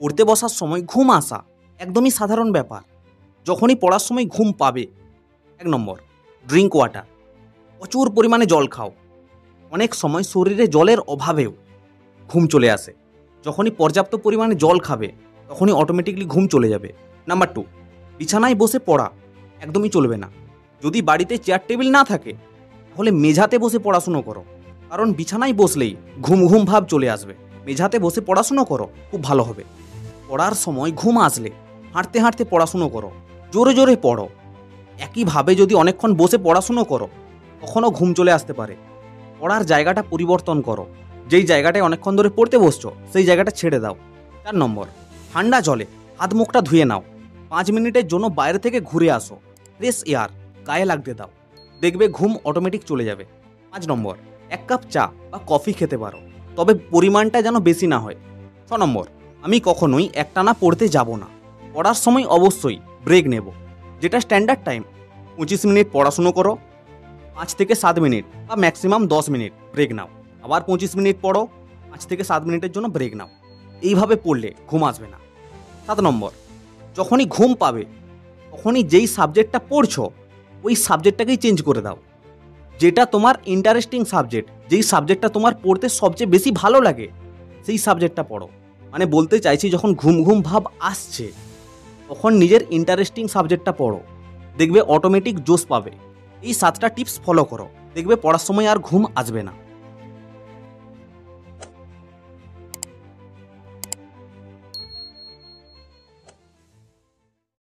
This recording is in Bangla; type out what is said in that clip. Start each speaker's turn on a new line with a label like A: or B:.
A: পড়তে বসার সময় ঘুম আসা একদমই সাধারণ ব্যাপার। যখনই পড়ার সময় ঘুম পাবে, 1 নম্বর ড্রিঙ্ক ওয়াটার, প্রচুর পরিমাণে জল খাও। অনেক সময় শরীরে জলের অভাবেও ঘুম চলে আসে। যখনই পর্যাপ্ত পরিমাণে জল খাবে তখনই অটোমেটিকলি ঘুম চলে যাবে। নাম্বার 2, বিছানায় বসে পড়া একদমই চলবে না। যদি বাড়িতে চেয়ার টেবিল না থাকে তাহলে মেঝাতে বসে পড়াশুনো করো, কারণ বিছানায় বসলেই ঘুম ঘুম ভাব চলে আসবে। মেঝাতে বসে পড়াশুনো করো, খুব ভালো হবে। পড়ার সময় ঘুম আসলে হাঁটতে হাঁটতে পড়াশুনো করো, জোরে জোরে পড়ো। একইভাবে যদি অনেকক্ষণ বসে পড়াশুনো করো তখনও ঘুম চলে আসতে পারে। পড়ার জায়গাটা পরিবর্তন করো। যেই জায়গাটায় অনেকক্ষণ ধরে পড়তে বসছো সেই জায়গাটা ছেড়ে দাও। 4 নম্বর, ঠান্ডা জলে হাত মুখটা ধুয়ে নাও। 5 মিনিটের জন্য বাইরে থেকে ঘুরে আসো, ফ্রেশ এয়ার গায়ে লাগতে দাও, দেখবে ঘুম অটোমেটিক চলে যাবে। 5 নম্বর, 1 কাপ চা বা কফি খেতে পারো, তবে পরিমাণটা যেন বেশি না হয়। 6 নম্বর, আমি কখনোই একটানা পড়তে যাব না। পড়ার সময় অবশ্যই ব্রেক নেব, যেটা স্ট্যান্ডার্ড টাইম। 25 মিনিট পড়াশুনো করো, 5 থেকে 7 মিনিট বা ম্যাক্সিমাম 10 মিনিট ব্রেক নাও। আবার 25 মিনিট পড়ো, 5 থেকে 7 মিনিটের জন্য ব্রেক নাও। এইভাবে পড়লে ঘুম আসবে না। 7 নম্বর, যখনই ঘুম পাবে তখনই যেই সাবজেক্টটা পড়ছো ওই সাবজেক্টটাকেই চেঞ্জ করে দাও। যেটা তোমার ইন্টারেস্টিং সাবজেক্ট, যেই সাবজেক্টটা তোমার পড়তে সবচেয়ে বেশি ভালো লাগে সেই সাবজেক্টটা পড়ো। মানে বলতে চাইছি, যখন ঘুম ঘুম ভাব আসছে তখন নিজের ইন্টারেস্টিং সাবজেক্টটা পড়ো, দেখবে অটোমেটিক জোশ পাবে। এই 7টা টিপস ফলো করো, দেখবে পড়ার সময় আর ঘুম আসবে না।